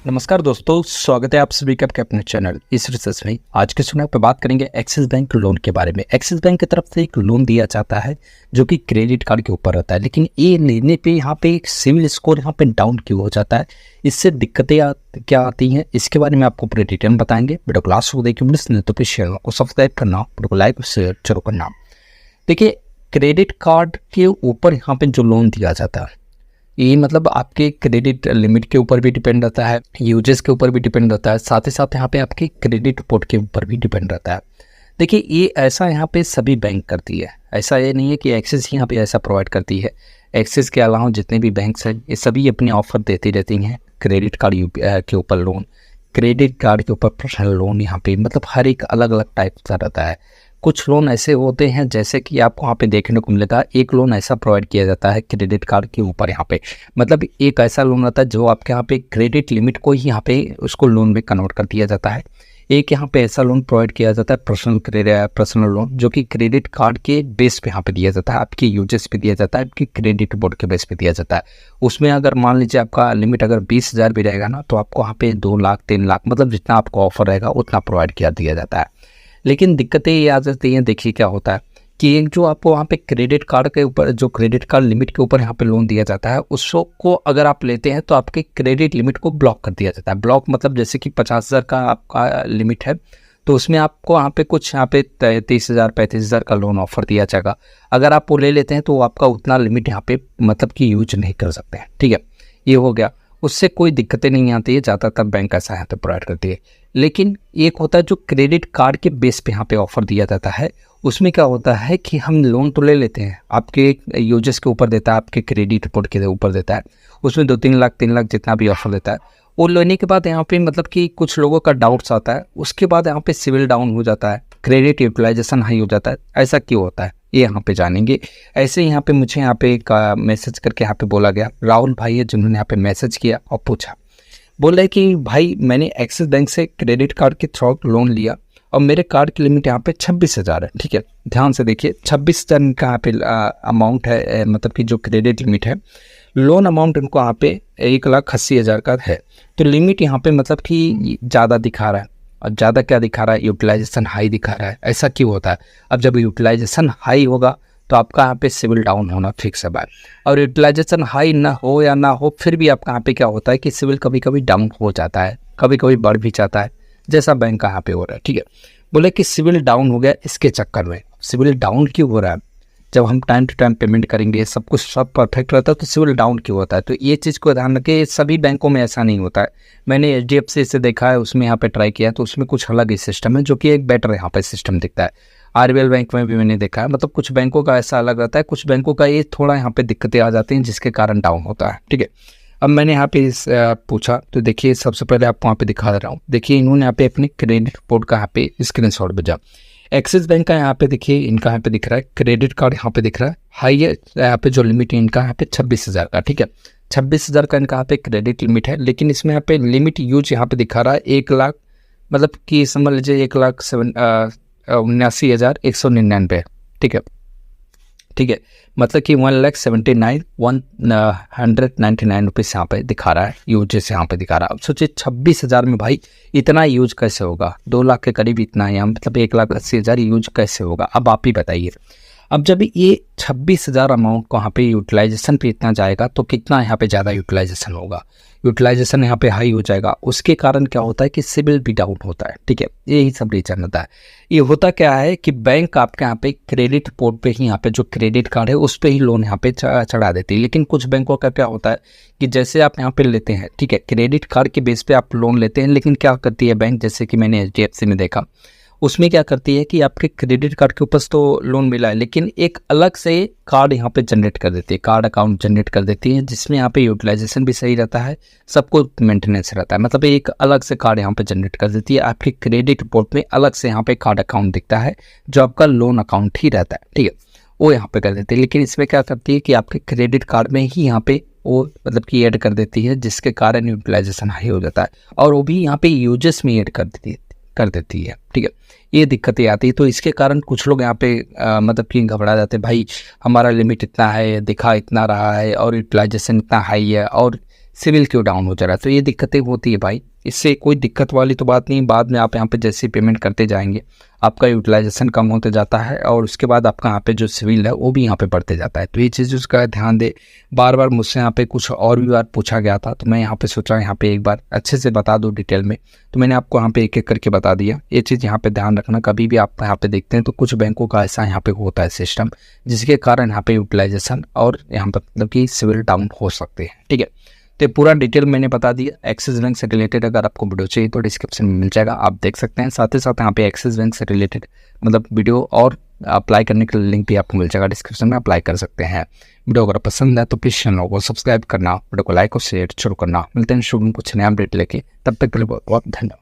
नमस्कार दोस्तों, स्वागत है आप सभी का आपके अपने चैनल इस रिसर्च में। आज के समय पे बात करेंगे एक्सिस बैंक लोन के बारे में। एक्सिस बैंक की तरफ से एक लोन दिया जाता है जो कि क्रेडिट कार्ड के ऊपर रहता है, लेकिन ये लेने पे यहाँ पे एक सिविल स्कोर यहाँ पे डाउन क्यों हो जाता है, इससे दिक्कतें क्या आती हैं, इसके बारे में आपको पूरे डिटेल में बताएंगे। वीडियो क्लास को देखिए नहीं तो प्लीज चैनल को सब्सक्राइब करना, वीडियो को लाइक शेयर जरूर करना। देखिए, क्रेडिट कार्ड के ऊपर यहाँ पे जो लोन दिया जाता है ये मतलब आपके क्रेडिट लिमिट के ऊपर भी डिपेंड रहता है, यूजेस के ऊपर भी डिपेंड रहता है, साथ ही साथ यहाँ पे आपके क्रेडिट रिपोर्ट के ऊपर भी डिपेंड रहता है। देखिए, ये ऐसा यहाँ पे सभी बैंक करती है, ऐसा ये नहीं है कि एक्सिस ही यहाँ पे ऐसा प्रोवाइड करती है। एक्सिस के अलावा जितने भी बैंक्स हैं ये सभी अपने ऑफर देती रहती हैं क्रेडिट कार्ड के ऊपर लोन, क्रेडिट कार्ड के ऊपर पर्सनल लोन। यहाँ पे मतलब हर एक अलग अलग टाइप का रहता है। कुछ लोन ऐसे होते हैं जैसे कि आपको यहाँ पे देखने को मिलेगा, एक लोन ऐसा प्रोवाइड किया जाता है क्रेडिट कार्ड के ऊपर। यहाँ पे मतलब एक ऐसा लोन रहता है जो आपके यहाँ पे क्रेडिट लिमिट को ही यहाँ पे उसको लोन में कन्वर्ट कर दिया जाता है। एक यहाँ पे ऐसा लोन प्रोवाइड किया जाता है पर्सनल लोन, जो कि क्रेडिट कार्ड के बेस पे यहाँ पे दिया जाता है, आपकी यूजेस पे दिया जाता है, आपकी क्रेडिट बोर्ड के बेस पे दिया जाता है। उसमें अगर मान लीजिए आपका लिमिट अगर 20,000 भी रहेगा ना, तो आपको यहाँ पे 2 लाख 3 लाख मतलब जितना आपको ऑफर रहेगा उतना प्रोवाइड किया दिया जाता है। लेकिन दिक्कतें ये आ जाती हैं। देखिए क्या होता है कि एक जो आपको वहाँ पे क्रेडिट कार्ड के ऊपर जो क्रेडिट कार्ड लिमिट के ऊपर यहाँ पे लोन दिया जाता है, उसको अगर आप लेते हैं तो आपके क्रेडिट लिमिट को ब्लॉक कर दिया जाता है। ब्लॉक मतलब जैसे कि 50,000 का आपका लिमिट है तो उसमें आपको यहाँ पे कुछ यहाँ पे 30,000 35,000 का लोन ऑफर दिया जाएगा। अगर आप वो ले लेते हैं तो आपका उतना लिमिट यहाँ पे मतलब कि यूज नहीं कर सकते हैं। ठीक है, ये हो गया, उससे कोई दिक्कतें नहीं आती है, ज़्यादातर बैंक ऐसा यहाँ पे प्रोवाइड करती है। लेकिन एक होता है जो क्रेडिट कार्ड के बेस पे यहाँ पे ऑफर दिया जाता है, उसमें क्या होता है कि हम लोन तो ले लेते हैं, आपके यूजेस के ऊपर देता है, आपके क्रेडिट रिपोर्ट के ऊपर देता है, उसमें 2-3 लाख 3 लाख जितना भी ऑफर देता है। वो लेने के बाद यहाँ पे मतलब कि कुछ लोगों का डाउट्स आता है, उसके बाद यहाँ पे सिविल डाउन हो जाता है, क्रेडिट यूटिलाइजेशन हाई हो जाता है। ऐसा क्यों होता है ये यहाँ पे जानेंगे। ऐसे यहाँ पे मुझे यहाँ पे एक मैसेज करके यहाँ पे बोला गया, राहुल भाई है जिन्होंने यहाँ पे मैसेज किया और पूछा, बोल रहे कि भाई मैंने एक्सिस बैंक से क्रेडिट कार्ड के थ्रू लोन लिया और मेरे कार्ड की लिमिट यहाँ पे 26,000 है। ठीक है, ध्यान से देखिए, 26,000 का यहाँ पे अमाउंट है, मतलब कि जो क्रेडिट लिमिट है, लोन अमाउंट इनको यहाँ पे 1,80,000 का है। तो लिमिट यहाँ पे मतलब कि ज़्यादा दिखा रहा है, और ज़्यादा क्या दिखा रहा है, यूटिलाइजेशन हाई दिखा रहा है। ऐसा क्यों होता है? अब जब यूटिलाइजेशन हाई होगा तो आपका यहाँ पे सिविल डाउन होना फिक्स है बात। और यूटिलाइजेशन हाई ना हो या ना हो, फिर भी आपका यहाँ पे क्या होता है कि सिविल कभी कभी डाउन हो जाता है, कभी कभी बढ़ भी जाता है, जैसा बैंक का यहाँ पे हो रहा है। ठीक है, बोले कि सिविल डाउन हो गया, इसके चक्कर में सिविल डाउन क्यों हो रहा है? जब हम टाइम टू टाइम पेमेंट करेंगे, सब कुछ सब परफेक्ट रहता है, तो सिविल डाउन क्यों होता है? तो ये चीज़ को ध्यान रखें, सभी बैंकों में ऐसा नहीं होता है। मैंने HDFC से देखा है, उसमें यहाँ पे ट्राई किया तो उसमें कुछ अलग ही सिस्टम है, जो कि एक बेटर यहाँ पे सिस्टम दिखता है। RBL बैंक में भी मैंने देखा है, मतलब कुछ बैंकों का ऐसा अलग रहता है, कुछ बैंकों का ये थोड़ा यहाँ पे दिक्कतें आ जाती हैं जिसके कारण डाउन होता है। ठीक है, अब मैंने यहाँ पे पूछा तो देखिए, सबसे पहले आपको यहाँ पे दिखा रहा हूँ। देखिए, इन्होंने यहाँ पे अपने क्रेडिट रिपोर्ट का यहाँ पे स्क्रीनशॉट भेजा। एक्सिस बैंक का यहाँ पे देखिए, इनका यहाँ पे दिख रहा है क्रेडिट कार्ड, यहाँ पे दिख रहा है हाई है, यहाँ पे जो लिमिट है इनका यहाँ पे 26,000 का। ठीक है, 26,000 का इनका यहाँ पे क्रेडिट लिमिट है, लेकिन इसमें यहाँ पे लिमिट यूज यहाँ पे दिखा रहा है 1 लाख, मतलब कि समझ लीजिए 1,79,199। ठीक है, ठीक है, मतलब कि 1,79,199 रुपीज़ यहाँ पे दिखा रहा है, यूजेस यहाँ पे दिखा रहा है। अब सोचिए 26,000 में भाई इतना यूज कैसे होगा? 2 लाख के करीब इतना है, मतलब 1,80,000 यूज कैसे होगा? अब आप ही बताइए। अब जब ये 26,000 अमाउंट को यहाँ पे यूटिलाइजेशन पे इतना जाएगा तो कितना यहाँ पे ज़्यादा यूटिलाइजेशन होगा, यूटिलाइजेशन यहाँ पे हाई हो जाएगा। उसके कारण क्या होता है कि सिविल भी डाउन होता है। ठीक है, यही सब रीजन होता है। ये होता क्या है कि बैंक आपके यहाँ पे क्रेडिट रिपोर्ट पे ही यहाँ पे जो क्रेडिट कार्ड है उस पर ही लोन यहाँ पे चढ़ा देती है। लेकिन कुछ बैंकों का क्या होता है कि जैसे आप यहाँ पे लेते हैं, ठीक है, क्रेडिट कार्ड के बेस पे आप लोन लेते हैं, लेकिन क्या करती है बैंक, जैसे कि मैंने HDFC में देखा, उसमें क्या करती है कि आपके क्रेडिट कार्ड के ऊपर तो लोन मिला है, लेकिन एक अलग से कार्ड यहाँ पे जनरेट कर देती है, कार्ड अकाउंट जनरेट कर देती है, जिसमें यहाँ पे यूटिलाइजेशन भी सही रहता है, सब कुछ मेंटेनेंस रहता है। मतलब एक अलग से कार्ड यहाँ पे जनरेट कर देती है, आपके क्रेडिट रिपोर्ट में अलग से यहाँ पे कार्ड अकाउंट दिखता है जो आपका लोन अकाउंट ही रहता है। ठीक है, वो यहाँ पे कर देती है। लेकिन इसमें क्या करती है कि आपके क्रेडिट कार्ड में ही यहाँ पे वो मतलब कि ऐड कर देती है, जिसके कारण यूटिलाइजेशन हाई हो जाता है, और वो भी यहाँ पे यूजेस में ऐड कर देती है। ठीक है, ये दिक्कतें आती है। तो इसके कारण कुछ लोग यहाँ पे मतलब कि घबरा जाते हैं, भाई हमारा लिमिट इतना है, दिखा इतना रहा है और यूटिलाइजेशन इतना हाई है और सिविल क्यों डाउन हो जा रहा है। तो ये दिक्कतें होती है भाई, इससे कोई दिक्कत वाली तो बात नहीं। बाद में आप यहाँ पे जैसे पेमेंट करते जाएंगे आपका यूटिलाइजेशन कम होते जाता है और उसके बाद आपका यहाँ पे जो सिविल है वो भी यहाँ पे बढ़ते जाता है। तो ये चीज़ उसका ध्यान दे। बार बार मुझसे यहाँ पे कुछ और भी बार पूछा गया था, तो मैं यहाँ पे सोचा यहाँ पे एक बार अच्छे से बता दूँ डिटेल में। तो मैंने आपको यहाँ पे एक एक करके बता दिया। ये चीज़ यहाँ पे ध्यान रखना, कभी भी आप यहाँ पे देखते हैं तो कुछ बैंकों का ऐसा यहाँ पे होता है सिस्टम, जिसके कारण यहाँ पे यूटिलाइजेशन और यहाँ पे मतलब कि सिविल डाउन हो सकते हैं। ठीक है, तो पूरा डिटेल मैंने बता दिया। एक्सिस बैंक से रिलेटेड अगर आपको वीडियो चाहिए तो डिस्क्रिप्शन में मिल जाएगा, आप देख सकते हैं। साथ ही साथ यहाँ पे एक्सिस बैंक से रिलेटेड मतलब वीडियो और अप्लाई करने के लिंक भी आपको मिल जाएगा डिस्क्रिप्शन में, अप्लाई कर सकते हैं। वीडियो अगर पसंद है तो प्लीज चैनल को सब्सक्राइब करना, वीडियो को लाइक और शेयर जरूर करना। मिलते हैं शुभ कुछ नया अपडेट लेके, तब तक के लिए बहुत बहुत धन्यवाद।